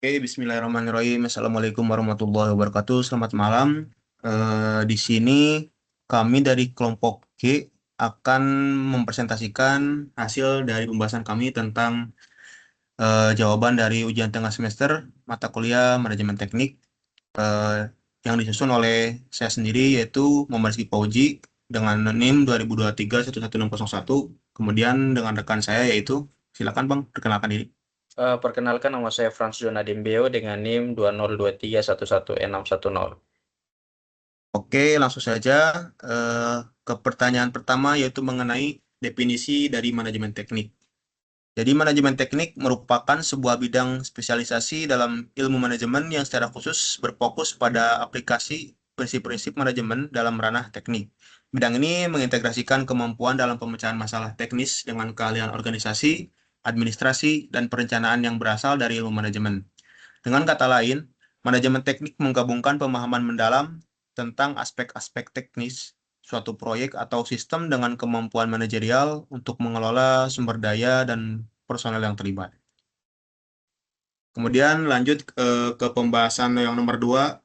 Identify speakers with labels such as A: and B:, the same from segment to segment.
A: Oke, Bismillahirrahmanirrahim. Assalamualaikum warahmatullahi wabarakatuh. Selamat malam. Di sini kami dari kelompok G akan mempresentasikan hasil dari pembahasan kami tentang jawaban dari ujian tengah semester mata kuliah manajemen teknik eh, yang disusun oleh saya sendiri yaitu Muhammad Rizky Pauji dengan NIM 2023-11601. Kemudian dengan rekan saya yaitu silakan Bang perkenalkan diri.
B: Perkenalkan, nama saya Frans Jona Dembeo dengan NIM 2023111610.
A: Oke, langsung saja eh, ke pertanyaan pertama yaitu mengenai definisi dari manajemen teknik. Jadi manajemen teknik merupakan sebuah bidang spesialisasi dalam ilmu manajemen yang secara khusus berfokus pada aplikasi prinsip-prinsip manajemen dalam ranah teknik. Bidang ini mengintegrasikan kemampuan dalam pemecahan masalah teknis dengan keahlian organisasi, administrasi, dan perencanaan yang berasal dari ilmu manajemen. Dengan kata lain, manajemen teknik menggabungkan pemahaman mendalam tentang aspek-aspek teknis suatu proyek atau sistem dengan kemampuan manajerial untuk mengelola sumber daya dan personel yang terlibat. Kemudian lanjut ke pembahasan yang nomor dua.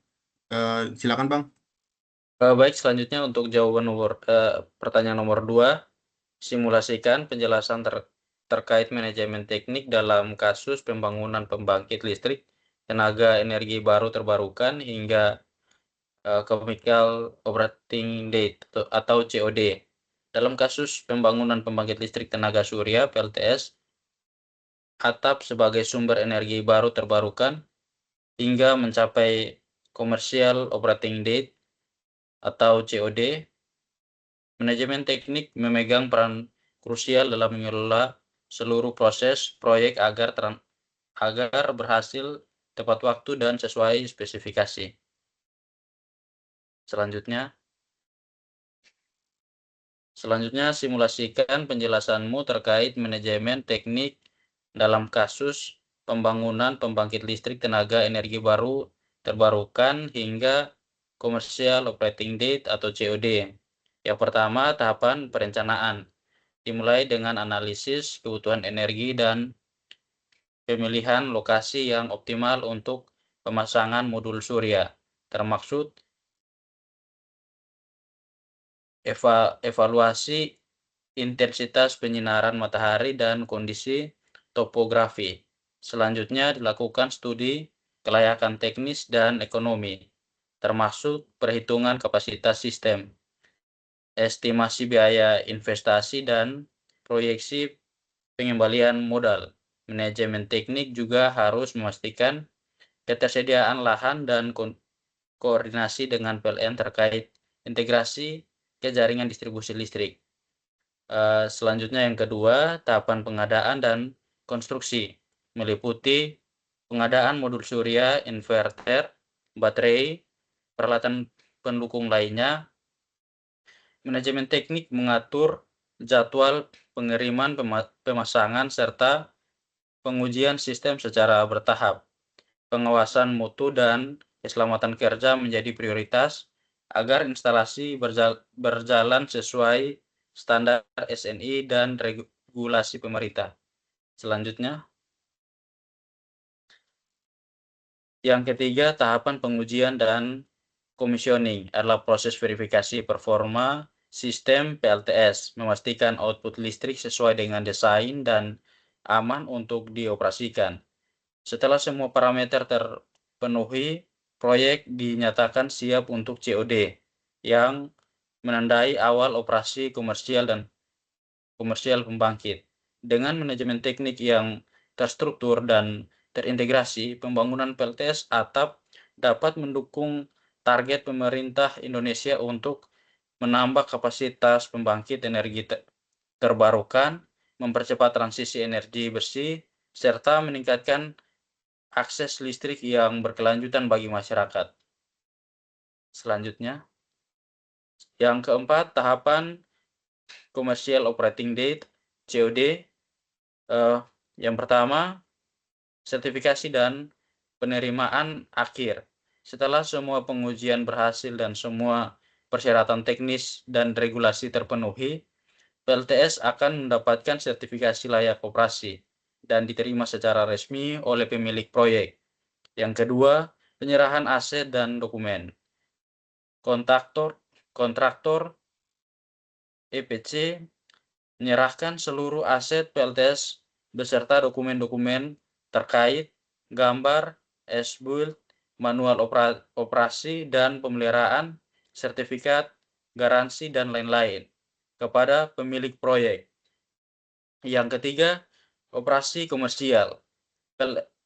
A: Silakan Bang.
B: Baik, selanjutnya untuk jawaban pertanyaan nomor 2, simulasikan penjelasan terkait manajemen teknik dalam kasus pembangunan pembangkit listrik tenaga energi baru terbarukan hingga chemical operating date atau COD. Dalam kasus pembangunan pembangkit listrik tenaga surya (PLTS), atap sebagai sumber energi baru terbarukan hingga mencapai commercial operating date atau COD, manajemen teknik memegang peran krusial dalam mengelola seluruh proses proyek agar berhasil tepat waktu dan sesuai spesifikasi. Selanjutnya, simulasikan penjelasanmu terkait manajemen teknik dalam kasus pembangunan pembangkit listrik tenaga energi baru terbarukan hingga Commercial Operating Date atau COD. Yang pertama, tahapan perencanaan. Dimulai dengan analisis kebutuhan energi dan pemilihan lokasi yang optimal untuk pemasangan modul surya, termaksud evaluasi intensitas penyinaran matahari dan kondisi topografi. Selanjutnya dilakukan studi kelayakan teknis dan ekonomi, termasuk perhitungan kapasitas sistem, estimasi biaya investasi, dan proyeksi pengembalian modal. Manajemen teknik juga harus memastikan ketersediaan lahan dan koordinasi dengan PLN terkait integrasi ke jaringan distribusi listrik. Selanjutnya yang kedua, tahapan pengadaan dan konstruksi, meliputi pengadaan modul surya, inverter, baterai, peralatan pendukung lainnya. Manajemen teknik mengatur jadwal pengiriman, pemasangan, serta pengujian sistem secara bertahap. Pengawasan mutu dan keselamatan kerja menjadi prioritas agar instalasi berjalan sesuai standar SNI dan regulasi pemerintah. Selanjutnya, yang ketiga, tahapan pengujian dan commissioning adalah proses verifikasi performa sistem PLTS, memastikan output listrik sesuai dengan desain dan aman untuk dioperasikan. Setelah semua parameter terpenuhi, proyek dinyatakan siap untuk COD, yang menandai awal operasi komersial pembangkit. Dengan manajemen teknik yang terstruktur dan terintegrasi, pembangunan PLTS atap dapat mendukung target pemerintah Indonesia untuk menambah kapasitas pembangkit energi terbarukan, mempercepat transisi energi bersih, serta meningkatkan akses listrik yang berkelanjutan bagi masyarakat. Selanjutnya, yang keempat, tahapan Commercial Operating Date (COD). Yang pertama, sertifikasi dan penerimaan akhir. Setelah semua pengujian berhasil dan semua persyaratan teknis dan regulasi terpenuhi, PLTS akan mendapatkan sertifikasi layak operasi dan diterima secara resmi oleh pemilik proyek. Yang kedua, penyerahan aset dan dokumen. Kontraktor EPC menyerahkan seluruh aset PLTS beserta dokumen-dokumen terkait, gambar, as-built, manual operasi dan pemeliharaan, sertifikat, garansi, dan lain-lain kepada pemilik proyek. Yang ketiga, operasi komersial.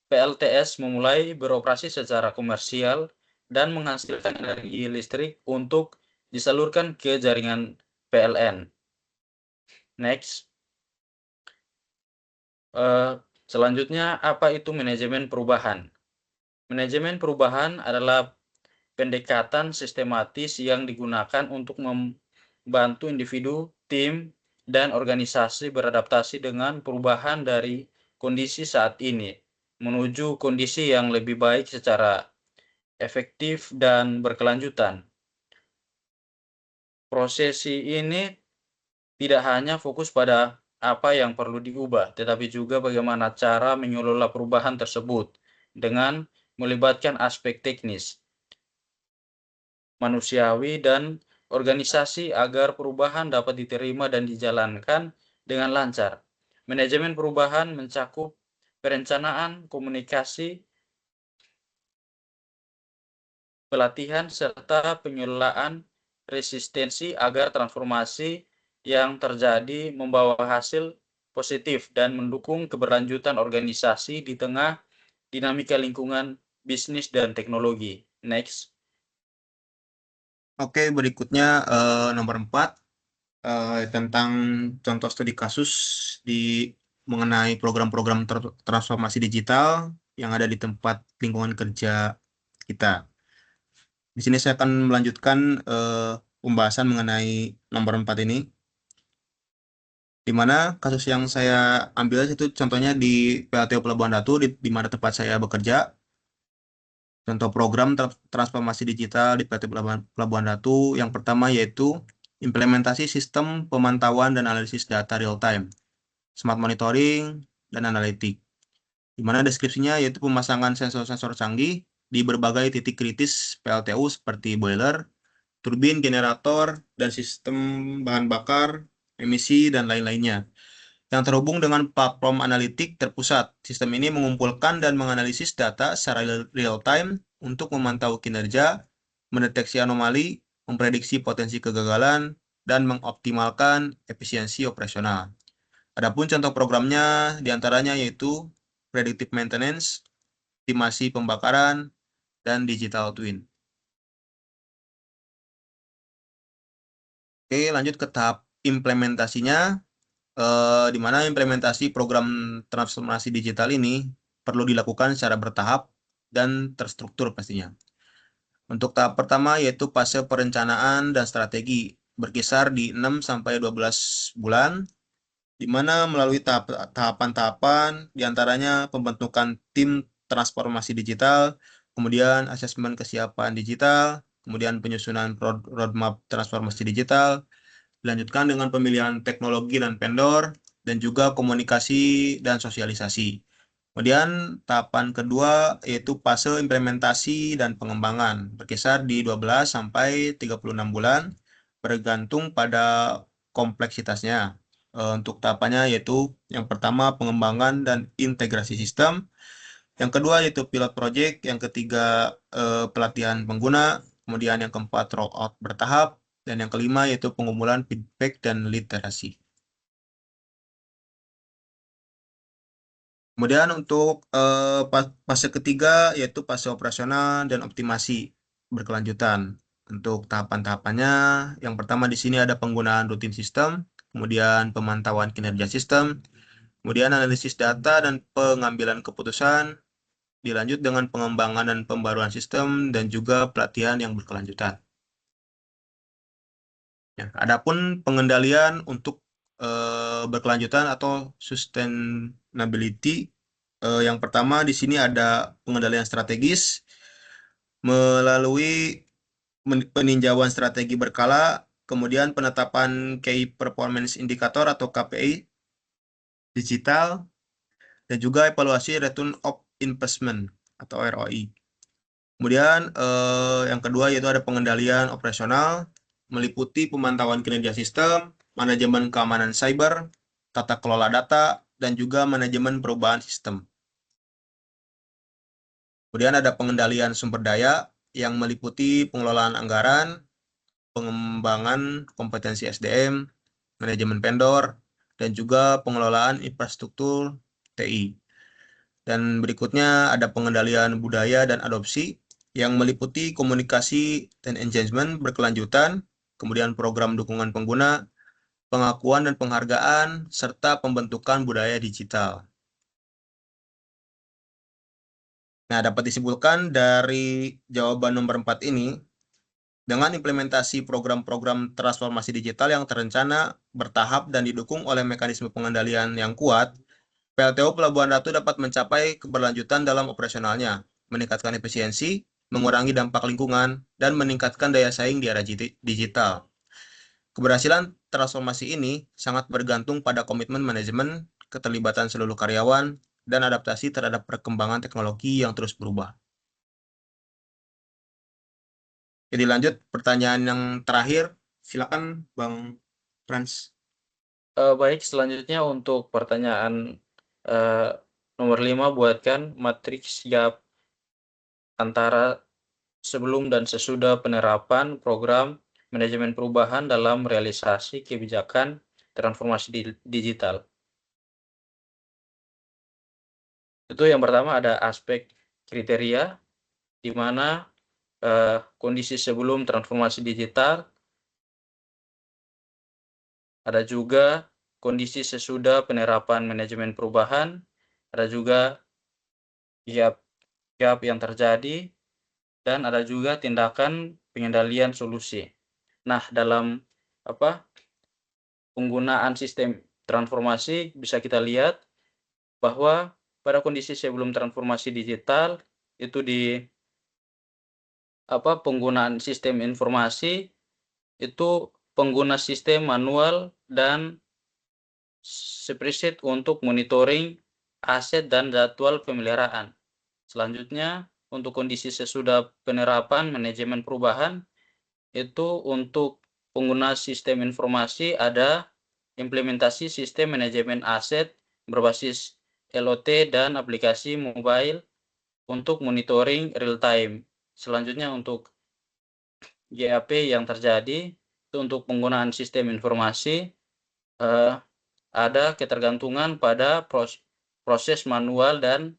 B: PLTS memulai beroperasi secara komersial dan menghasilkan energi listrik untuk disalurkan ke jaringan PLN. Next. Selanjutnya, apa itu manajemen perubahan? Manajemen perubahan adalah pendekatan sistematis yang digunakan untuk membantu individu, tim, dan organisasi beradaptasi dengan perubahan dari kondisi saat ini menuju kondisi yang lebih baik secara efektif dan berkelanjutan. Prosesi ini tidak hanya fokus pada apa yang perlu diubah, tetapi juga bagaimana cara mengelola perubahan tersebut dengan melibatkan aspek teknis, manusiawi, dan organisasi agar perubahan dapat diterima dan dijalankan dengan lancar. Manajemen perubahan mencakup perencanaan, komunikasi, pelatihan, serta pengelolaan resistensi agar transformasi yang terjadi membawa hasil positif dan mendukung keberlanjutan organisasi di tengah dinamika lingkungan bisnis dan teknologi. Next.
A: Oke, berikutnya nomor 4 tentang contoh studi kasus di mengenai program-program transformasi digital yang ada di tempat lingkungan kerja kita. Di sini saya akan melanjutkan pembahasan mengenai nomor 4 ini, di mana kasus yang saya ambil itu contohnya di PLTU Pelabuhan Ratu, di mana tempat saya bekerja. Contoh program transformasi digital di PT Pelabuhan Ratu yang pertama yaitu implementasi sistem pemantauan dan analisis data real time, smart monitoring, dan analitik. Di mana deskripsinya yaitu pemasangan sensor-sensor canggih di berbagai titik kritis PLTU seperti boiler, turbin, generator, dan sistem bahan bakar, emisi, dan lain-lainnya yang terhubung dengan platform analitik terpusat. Sistem ini mengumpulkan dan menganalisis data secara real-time untuk memantau kinerja, mendeteksi anomali, memprediksi potensi kegagalan, dan mengoptimalkan efisiensi operasional. Adapun contoh programnya diantaranya yaitu predictive maintenance, optimasi pembakaran, dan digital twin. Oke, lanjut ke tahap implementasinya. Di mana implementasi program transformasi digital ini perlu dilakukan secara bertahap dan terstruktur pastinya. Untuk tahap pertama yaitu fase perencanaan dan strategi berkisar di 6-12 bulan, di mana melalui tahapan-tahapan diantaranya pembentukan tim transformasi digital, kemudian asesmen kesiapan digital, kemudian penyusunan roadmap transformasi digital, dilanjutkan dengan pemilihan teknologi dan vendor, dan juga komunikasi dan sosialisasi. Kemudian tahapan kedua yaitu fase implementasi dan pengembangan, berkisar di 12-36 bulan, bergantung pada kompleksitasnya. Untuk tahapannya yaitu yang pertama pengembangan dan integrasi sistem, yang kedua yaitu pilot project, yang ketiga pelatihan pengguna, kemudian yang keempat rollout bertahap, dan yang kelima yaitu pengumpulan feedback dan literasi. Kemudian untuk fase ketiga yaitu fase operasional dan optimasi berkelanjutan. Untuk tahapan-tahapannya, yang pertama di sini ada penggunaan rutin sistem, kemudian pemantauan kinerja sistem, kemudian analisis data dan pengambilan keputusan, dilanjut dengan pengembangan dan pembaruan sistem, dan juga pelatihan yang berkelanjutan. Ya, adapun pengendalian untuk berkelanjutan atau sustainability, yang pertama di sini ada pengendalian strategis melalui peninjauan strategi berkala, kemudian penetapan Key Performance Indicator atau KPI digital, dan juga evaluasi return of investment atau ROI. Kemudian yang kedua yaitu ada pengendalian operasional, meliputi pemantauan kinerja sistem, manajemen keamanan cyber, tata kelola data, dan juga manajemen perubahan sistem. Kemudian ada pengendalian sumber daya yang meliputi pengelolaan anggaran, pengembangan kompetensi SDM, manajemen vendor, dan juga pengelolaan infrastruktur TI. Dan berikutnya ada pengendalian budaya dan adopsi yang meliputi komunikasi dan engagement berkelanjutan, kemudian program dukungan pengguna, pengakuan dan penghargaan, serta pembentukan budaya digital. Nah, dapat disimpulkan dari jawaban nomor 4 ini, dengan implementasi program-program transformasi digital yang terencana, bertahap, dan didukung oleh mekanisme pengendalian yang kuat, PLTU Pelabuhan Ratu dapat mencapai keberlanjutan dalam operasionalnya, meningkatkan efisiensi, mengurangi dampak lingkungan, dan meningkatkan daya saing di era digital. Keberhasilan transformasi ini sangat bergantung pada komitmen manajemen, keterlibatan seluruh karyawan, dan adaptasi terhadap perkembangan teknologi yang terus berubah. Jadi lanjut pertanyaan yang terakhir, silakan Bang Frans.
B: Baik, selanjutnya untuk pertanyaan nomor 5, buatkan matriks gap antara sebelum dan sesudah penerapan program manajemen perubahan dalam realisasi kebijakan transformasi digital. Itu yang pertama ada aspek kriteria, di mana kondisi sebelum transformasi digital, ada juga kondisi sesudah penerapan manajemen perubahan, ada juga gap yang terjadi, dan ada juga tindakan pengendalian solusi. Nah, dalam penggunaan sistem transformasi bisa kita lihat bahwa pada kondisi sebelum transformasi digital itu di penggunaan sistem informasi itu pengguna sistem manual dan spreadsheet untuk monitoring aset dan jadwal pemeliharaan. Selanjutnya, untuk kondisi sesudah penerapan manajemen perubahan, itu untuk pengguna sistem informasi ada implementasi sistem manajemen aset berbasis LOT dan aplikasi mobile untuk monitoring real time. Selanjutnya untuk GAP yang terjadi itu untuk penggunaan sistem informasi ada ketergantungan pada proses manual dan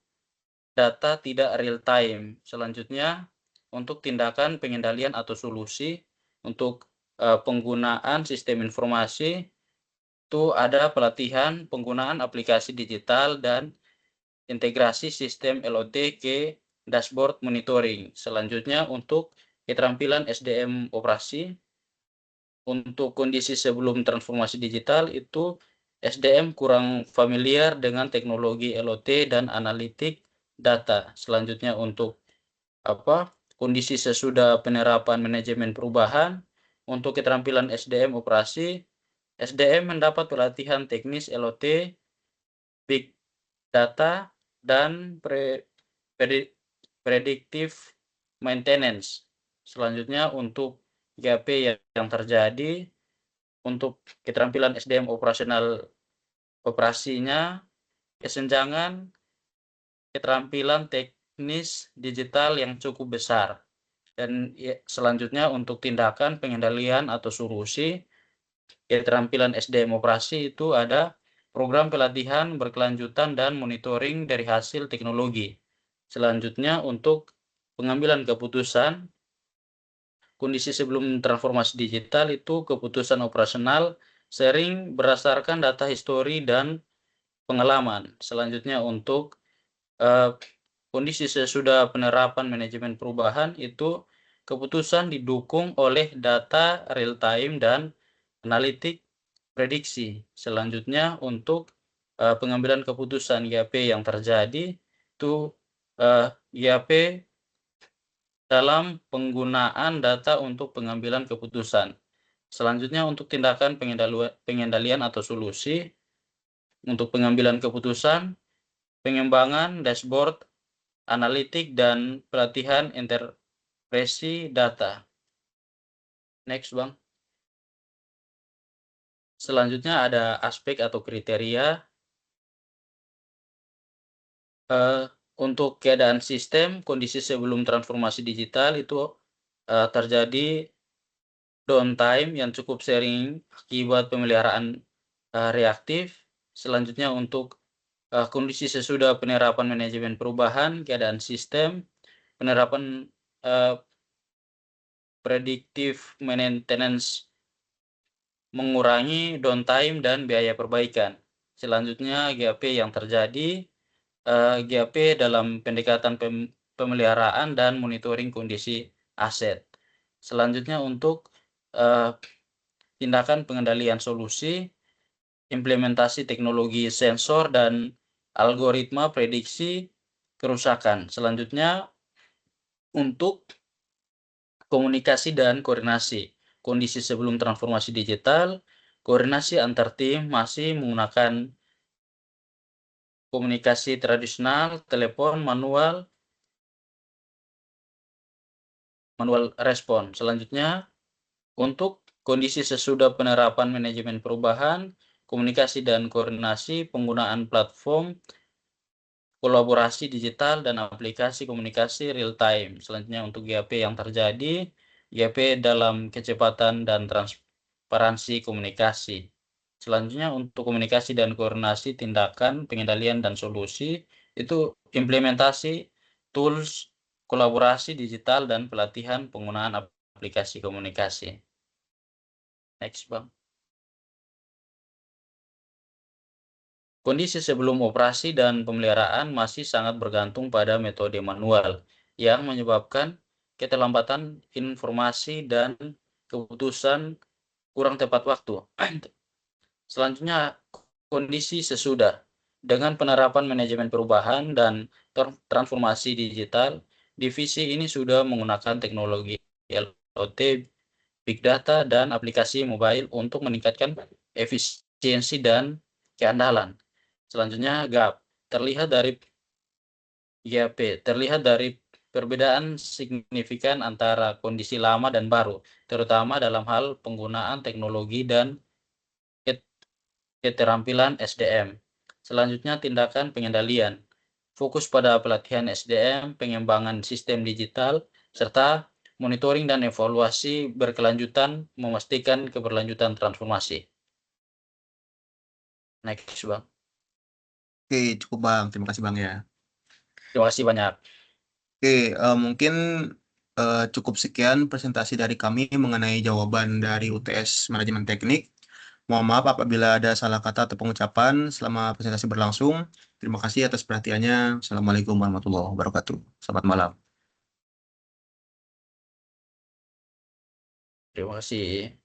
B: data tidak real time. Selanjutnya untuk tindakan pengendalian atau solusi untuk penggunaan sistem informasi itu ada pelatihan penggunaan aplikasi digital dan integrasi sistem LOT ke dashboard monitoring. Selanjutnya untuk keterampilan SDM operasi untuk kondisi sebelum transformasi digital itu SDM kurang familiar dengan teknologi LOT dan analitik data. Selanjutnya untuk kondisi sesudah penerapan manajemen perubahan, untuk keterampilan SDM operasi, SDM mendapat pelatihan teknis LOT, big data, dan predictive maintenance. Selanjutnya untuk GAP yang terjadi, untuk keterampilan SDM operasional operasinya, kesenjangan keterampilan teknis digital yang cukup besar. Dan selanjutnya untuk tindakan pengendalian atau solusi keterampilan SDM operasi itu ada program pelatihan berkelanjutan dan monitoring dari hasil teknologi. Selanjutnya untuk pengambilan keputusan kondisi sebelum transformasi digital itu keputusan operasional sering berdasarkan data histori dan pengalaman. Selanjutnya untuk kondisi sesudah penerapan manajemen perubahan itu keputusan didukung oleh data real time dan analitik prediksi. Selanjutnya untuk pengambilan keputusan GAP yang terjadi itu GAP dalam penggunaan data untuk pengambilan keputusan. Selanjutnya untuk tindakan pengendalian atau solusi untuk pengambilan keputusan, pengembangan dashboard analitik, dan pelatihan interpresi data. Next, Bang. Selanjutnya ada aspek atau kriteria untuk keadaan sistem, kondisi sebelum transformasi digital itu terjadi downtime yang cukup sering akibat pemeliharaan reaktif. Selanjutnya untuk kondisi sesudah penerapan manajemen perubahan, keadaan sistem, penerapan predictive maintenance mengurangi downtime dan biaya perbaikan. Selanjutnya GAP yang terjadi, GAP dalam pendekatan pemeliharaan dan monitoring kondisi aset. Selanjutnya untuk tindakan pengendalian solusi, implementasi teknologi sensor dan algoritma prediksi kerusakan. Selanjutnya untuk komunikasi dan koordinasi. Kondisi sebelum transformasi digital, koordinasi antar tim masih menggunakan komunikasi tradisional, telepon, manual respon. Selanjutnya, untuk kondisi sesudah penerapan manajemen perubahan, komunikasi dan koordinasi, penggunaan platform, kolaborasi digital, dan aplikasi komunikasi real time. Selanjutnya untuk GAP yang terjadi, GAP dalam kecepatan dan transparansi komunikasi. Selanjutnya untuk komunikasi dan koordinasi tindakan, pengendalian, dan solusi, itu implementasi tools, kolaborasi digital, dan pelatihan penggunaan aplikasi komunikasi. Next, Bang. Kondisi sebelum operasi dan pemeliharaan masih sangat bergantung pada metode manual yang menyebabkan keterlambatan informasi dan keputusan kurang tepat waktu. Selanjutnya, kondisi sesudah. Dengan penerapan manajemen perubahan dan transformasi digital, divisi ini sudah menggunakan teknologi IoT, Big Data, dan aplikasi mobile untuk meningkatkan efisiensi dan keandalan. Selanjutnya, GAP terlihat dari perbedaan signifikan antara kondisi lama dan baru, terutama dalam hal penggunaan teknologi dan keterampilan SDM. Selanjutnya, tindakan pengendalian. Fokus pada pelatihan SDM, pengembangan sistem digital, serta monitoring dan evaluasi berkelanjutan memastikan keberlanjutan transformasi. Next, Bang.
A: Oke, cukup Bang. Terima kasih Bang ya.
B: Terima kasih banyak.
A: Oke, mungkin cukup sekian presentasi dari kami mengenai jawaban dari UTS Manajemen Teknik. Mohon maaf apabila ada salah kata atau pengucapan selama presentasi berlangsung. Terima kasih atas perhatiannya. Assalamualaikum warahmatullahi wabarakatuh. Selamat malam.
B: Terima kasih.